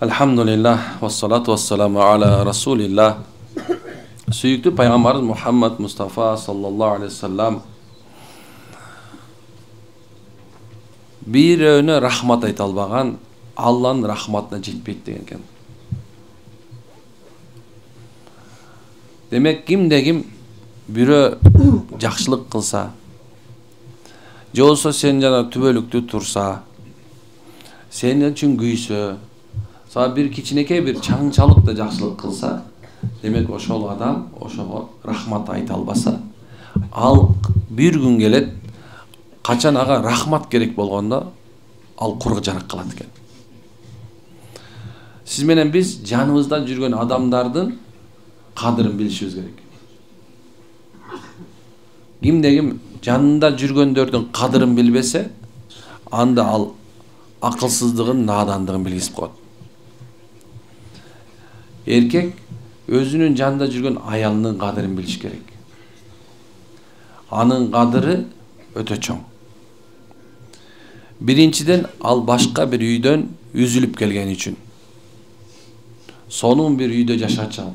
Elhamdülillah ve salatu ve selamu ala Resulillah. Süyüklü Peygamberimiz Muhammed Mustafa sallallahu aleyhi ve sellem bir öne rahmat ayta albagan Allah'ın rahmatına жетпейт деген ekan. Demek kimde kim biri жақсылық kılsa, же болсо sen жана түбөлүктүү турса, senin için güyse, sana bir kiçineke bir çаңчалык da жақсылық kılsa, demek oşol adam oşoga rahmat ayta albasa, al bir gün gelet, kaçan ağa rahmat gerek bolganda, al kurgu jarak kılat eken. Siz menen biz janыбызda жүргөн adamdardын kadırın bilişimiz gerek. Kimde kim janında жүргөндөрдүн kadırın bilbese, anda al akılsızlığın, nadandığın bilgisi koydu. Erkek özünün janında жүргөн ayalının kadırın biliş gerek. Anın kadırı öte çoң. Birinciden al başka bir üydön üzülüp gelgen üçün. Sonun bir üyde yaşaçan.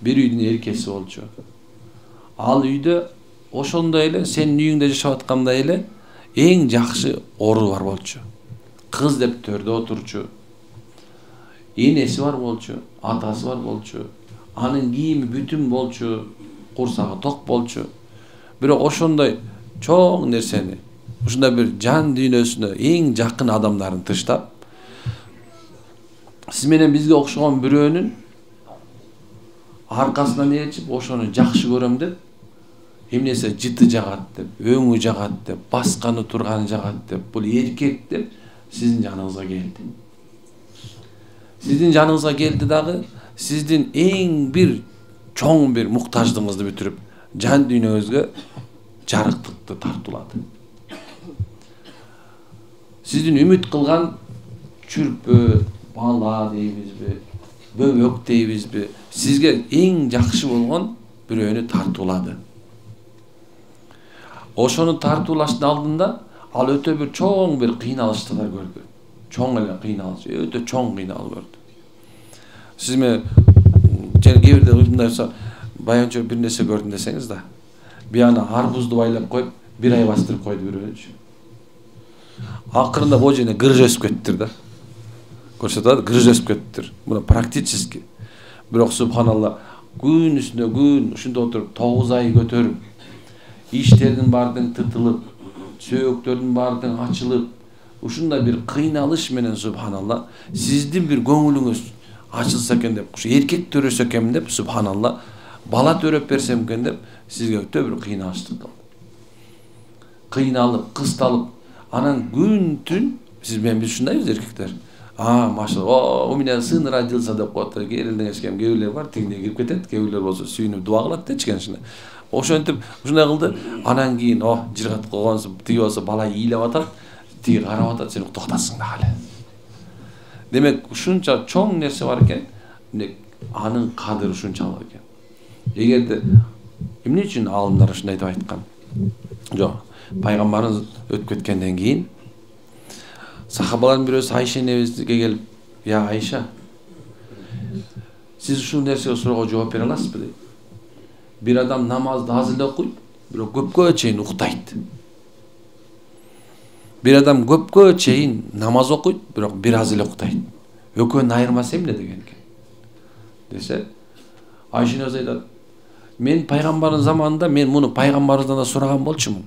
Bir üydün erkesi olçu. Al üyde oşonda ele, senin üyünde yaşavatqanda ele en жақсы oru var bolçu. Kız dep törde oturçu. Enesi var bolçu, atası var bolçu. Anın giyimi bütün bolçu, kursağı tok bolçu. Bирок oşonday çoğ nerseni, ушундай bir can dünyasına en жақын adamların tıştap, siz menen bizge okşogon biröөнүn arkasından ээрчип ошону жақшы көрөм деп, эмнесе жыты жагат деп, өңү жагат деп, басканы турганы жагат деп, бул эркек деп sizin janыңызга келди. Sizin janыңызга келди дагы, sizdin en bir çoң bir muhtаждыгыңызды бүтүрүп, жан дүйнөңүзгө жарыктыкты тартуулады. Sizdin ümit kılgan çürpü, bala deyibizbi, böbök deyibizbi, sizge en жақшы болгон biröөнү tartуулады. Oşonu tartuulaştın aldığında al öte bir çoğun bir kıyınalıştılar gördü. Çoğun ele kıyınalış, öte çoğun kıyınal gördü. Siz mi gebirde uydundaysa bayanca bir nese gördün deseniz de bir ana arbuzdu baylap koyup bir ay bastırıp koydu bir ölçü. Akırında bocayına gırıj ösüp kettir da. Koşatadı gırıj ösüp kettir. Buna praktически. Bирок subhanallah gün üstüne gün uşunda oturup 9 ay götürüp işlerinin bardın tıtılıp söğüktörün bardın açılıp uşunda bir kıyınalış menen subhanallah sizdin bir göңүлүңүz açılsa eken dep şu erkek törösө eken dep subhanallah bala töröp bersem eken dep sizge öte bir kıyınalıştık kaldı. Kıyınalıp kıstalıp anan gün tün siz ben biz şundayız erkekler. Maşallah o menen sığınır ajılsa dep koyatlar. Gerildin eşkem gebirler var tengde kirip ketet. Gebirler bolsa sүйүнүп дуа кылат да ичкеншине. Ошентип ушундай кылды. Анан кийин жыргат койгонсу тиги болсо бала ыйлап атат, тиги карап атат, сен токтосуң да хали. Демек ушунча чоң нерсе бар экен. Анын кадыры ушунчалык экен. Эгерде эмне үчүн аалымдар ушундай айтып айткан? Жок. Пайгамбарыбыз өтүп кеткенден кийин сахабалардын бирөөсү Айша энебизге келип, "Я Айша, siz ушул нерсеге суроого жооп бере аласызбы?" дейт. Bir adam namazda az ile okuyup, bирок көпкө чейин уктайт. Bir adam көпкө чейин namaz okuyup, bирок bir az ile uktayt. Ökönün ayırması emne degen eкен. Dese, Ayşe öz aytat, men paygambarın zamanında men bunu paygambarımızdan da soragan bolчумун.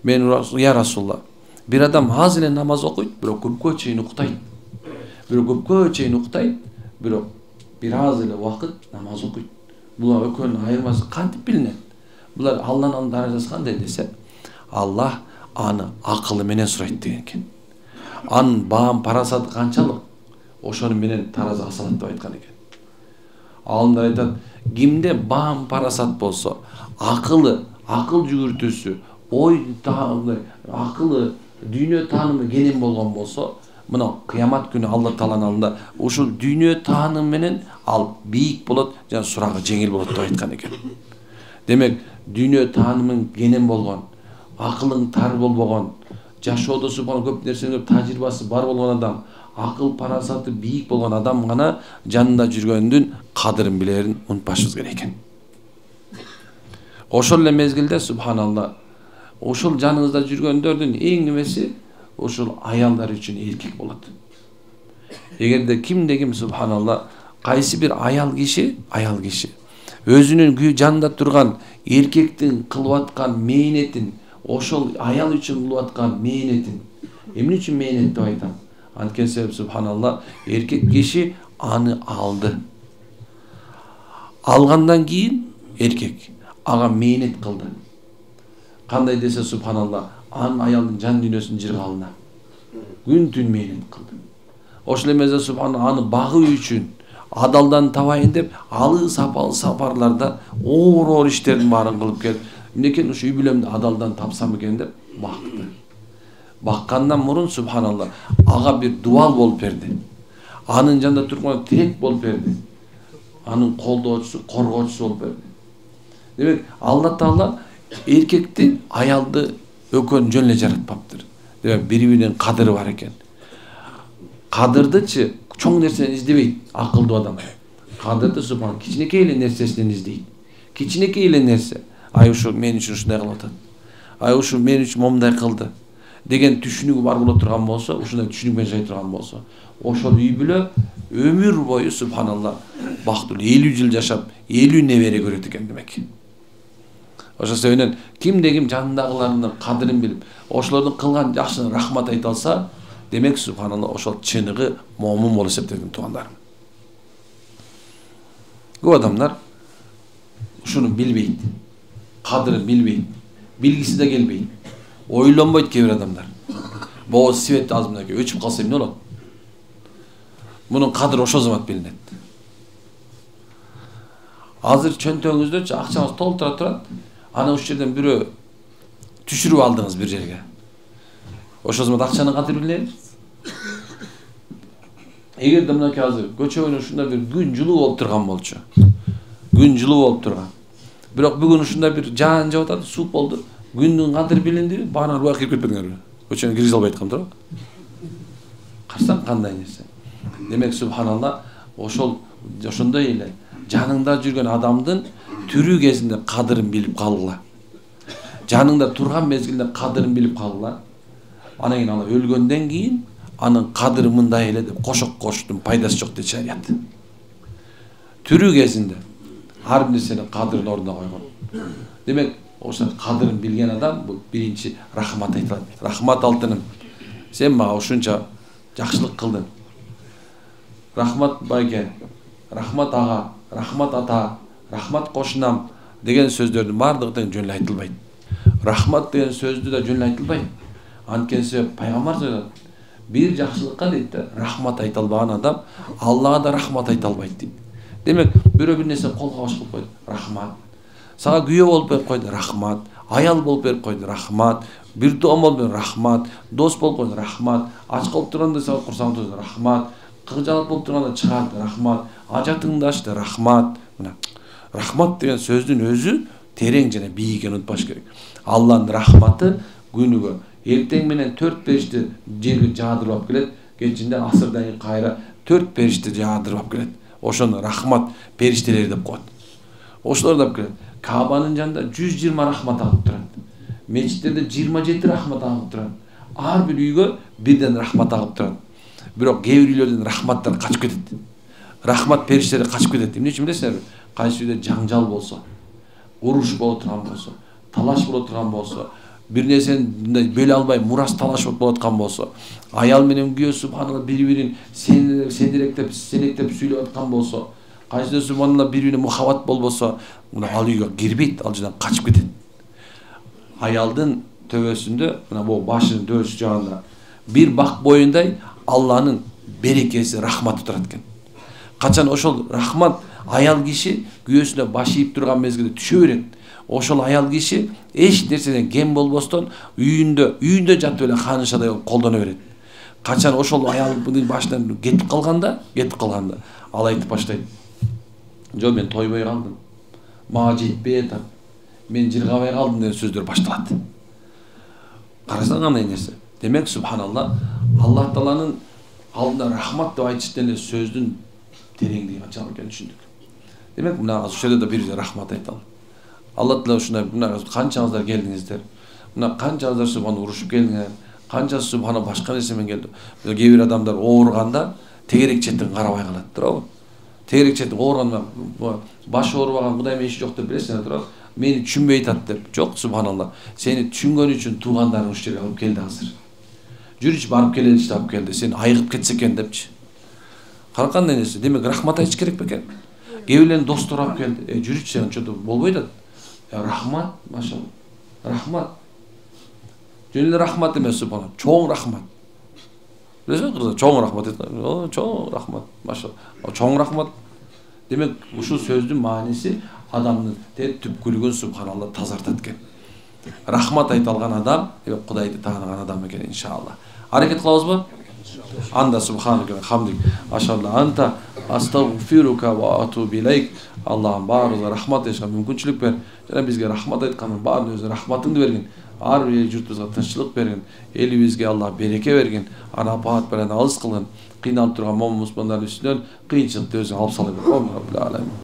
Men ya Rasulullah, bir adam az ile namaz okuyup, bирок көпкө чейин уктайт. Bирок көпкө чейин уктайт, bирок bir az ile vakit namaz okuyup. Bular ökönün ayırması kantip bilinет. Bular Allah'ın darajası kандай dese, Allah anı akıllı menen surayt degen eкен. Anın bağım parasatı kançalık, oşonu menen tarazıga salat dep aytkан eкен. Alımlar aytat, kimde bağım parasat bolsa, akıllı, akıl жүгүртүүsü, oy akıllı, dünya tanımı gelin bolgon bolsa, mına kıyamat günü Allah Taala'nın alında uşul dünya tanım menen al biyik bolat, jana suragı жеңил bolat dep aytkан eкен. Demek dünya tanımın genen bolgon, akılın tar bolbogon, жашоодо субхан көп нерсенин тажрыйбасы бар болгон адам акыл парасаты бийик болгон адам гана жанында жүргөндүн кадырын билерин унутпашыбыз керек экен. Ошол эле мезгилде субханалла, ошол жаныңызда жүргөндөрдүн эң эмеси ошол аялдар үчүн эркек болот. Эгерде кимде ким субханалла кайсы бир аял киши өзүнүн жанында турган эркектин кылып аткан мээнетин, ошол аял үчүн кылып аткан мээнетин, эмне үчүн мээнет деп айтам? Анткени себеп субханалла эркек киши аны алды. Алгандан кийин эркек ага мээнет кылды. Кандай десе субханалла, анын аялдын жан дүйнөсүн жыргалына күн түн мээнет кылды. Ошол эмеде субханалла аны багуу үчүн адалдан табайын деп алыс сапарларда оор иштердин баарын кылып келип, эмнекен ушу үй бүлөмдү адалдан тапсам экен деп бакты. Баккандан мурун субханалла ага бир дуал болуп берди. Анын жанында турган тирек болуп берди. Анын колдоочусу, коргоочусу болуп берди. Демек, Алла Таала эркекти, аялды экөөнү жөн эле жаратпаптыр. Демек, бири-биринин кадыры бар экен. Кадырдычы чоң нерсени издебейт акылдуу адам. Кадырды субхан кичинекей эле нерсесинен издейт. Кичинекей эле нерсе. Ай ушу мен үчүн ушундай кылып атат. Ай ушу мен үчүн момундай кылды деген түшүнүгү бар боло турган болсо, ушундай түшүнүк менен жай турган болсо, ошол үй бүлө өмүр бою субханалла бактылуу 50 жыл жашап 50 небере көрөт экен демек. Ошол себептен кимде ким жанындагылардын кадырын билип, ошолордун кылган жакшысына рахмат айта алса, демек субханалла ошол чыныгы момун болуп эсептелген туугандар. Көп адамдар ушуну билбейт, кадырын билбейт, билгиси да келбейт, ойлонбойт кээ бир адамдар. Боо свет аз мынакей өчүп калса эмне болот? Мунун кадыры ошол замат билинет. Азыр чөнтөгүңүздө акчаңыз толтура турат, ана ушул жерден бирөө түшүрүп алдыңыз бир жерге. Ошол замат акчанын кадыры билинет. Эгерде мынакей азыр көчөгүнүн ушундай бир күн жылуу болуп турган болчу. Күн жылуу болуп турган. Бирок бүгүн ушундай бир жаан жаап атат, суук болду. Күндүн кадыры билиндиби? Баана руа кирип кетпедиңерби? Көчөгүнө киргизе албай аткам туурабы? Карасаң кандай нерсе. Демек субханалла ошондой эле жаныңда жүргөн адамдын түрү кезинде кадырын билип калгыла. Жаныңда турган мезгилде кадырын билип калгыла. Анан кийин аны өлгөндөн кийин анын кадыры мындай эле деп кошок коштун пайдасы жок дейт шарият. Түрү кезинде ар бир нерсенин кадырын ордуна койгон. Демек, ошо кадырын билген адам бул биринчи рахмат айтат. Рахмат алтыным. Сен мага ушунча жакшылык кылдың. Рахмат байке, рахмат ага, рахмат ата, рахмат кошунам деген сөздөрдүн бардыгы тең жөн эле айтылбайт. Рахмат деген сөздү да жөн эле айтылбайт. Анткени пайгамбар айтат, бир жакшылыкка дейт, рахмат айта албаган адам Аллага да рахмат айта албайт дейт. Демек, бирөө бир нерсе колго баш кылып койду, рахмат. Сага күйөө болуп берип койду, рахмат. Аял болуп берип койду, рахмат. Бир дом болуп берип, рахмат. Дос болуп койду, рахмат. Ач калып турганда сага курсаң турду, рахмат. Кыжалып болуп турганда чыгарды, рахмат. Ажатыңды ачты, рахмат. Мына рахмат деген сөздүн өзү терең жана бийик экенин унутпаш керек. Алланын рахматы күнүгө эртең менен 4 периште жерге жаадырып алып келет, кечинде асырдан кийин кайра 4 периште жаадырып алып келет. Ошону рахмат периштелери деп коет. Ошолор да келет. Кабанын жанында 120 рахмат агып турат. Мечиттерде 27 рахмат агып турат. Ар бир үйгө бирден рахмат агып турат. Бирок кээ бир үйлөрдөн рахматтар качып кетет. Рахмат периштелери качып кетет. Эмне үчүн билесиңерби? Кайсы үйдө жаңжал болсо, уруш боло турган болсо, талаш боло турган болсо, бир нерсени бөлө албай мурас талаш болуп аткан болсо, аял менен күйөө субханалла бири-бирин сендиректеп сүйлөп аткан болсо, кайсыда субханалла бири-бирине мухаббат болбосо, мына ал үйгө кирбейт, ал жерден качып кетет. Аялдын төбөсүндө, мына бул башынын төбөсү жагында бир бак боюндай Алланын берекеси, рахматы турат экен. Качан ошол рахмат аял киши күйөөсүнө баш ийип турган мезгилде түшө берет. Ошол аял киши эч нерседен кем болбостон үйүндө жатып эле ханышадай болуп колдоно берет. Качан ошол аялдын башынан кетип калганда, ал айтып баштайт. Жок, мен тойбой калдым. Мага жетпей атат. Мен жыргабай калдым деген сөздөр башталат. Карасаң кандай нерсе. Демек субханалла, Аллах Тааланын алдында рахмат деп айтыш деле сөздүн тереңдиги канчалык экенин түшүндүк. Демек мына ушул жерде да биринчи рахмат айталы. Алла Таала ушундай мына канчаңыздар келдиңиздер. Мына канчаңыздар субхана урушуп келдиңер. Канчасы субхана башка нерсе менен келди. Кээ бир адамдар ооруганда тегерек четтен карабай калат, туурабы? Тегерек четтен ооруганда башы оорубаган Кудай менен иши жок деп билесиңер, туурабы? Мени түшүнбөй атат деп. Жок, субханалла. Сени түшүнгөн үчүн туугандарың ушул жерге алып келди азыр. Жүрүч барып келеличи деп алып келди. Сени айыгып кетсе экен депчи. Кандай нерсе? Демек рахмат айтыш керек бекен. Кээ бирлердин достору алып келди. Жүрүч сен чөтө болбойт атат. Рахмат, машалла. Рахмат. Жөн эле рахмат эмес, субхана. Чоң рахмат. Билесиңби, чоң рахмат дейт. Чоң рахмат, машалла. Чоң рахмат. Демек, ушул сөздүн мааниси адамдын түпкүлүгүн субханалла тазартат экен. Рахмат айта алган адам, Кудайды тааныган адам экен, иншалла. Аракет кылабызбы? Анда субханака хамдик. Ашалла анта астагфирука ва атубу илейк. Аллахым баарыбызга рахмат айтышка мүмкүнчүлүк бер. Жана бизге рахмат айткандын баарын өзү рахматыңды берген. Ар бир журтубузга тынччылык берген. Элибизге Аллах береке берген. Ана апаат менен алыс кылгын. Кыйналып турган момун мусулмандардын үстүнөн кыйынчылыкты өзүң алып сала бер.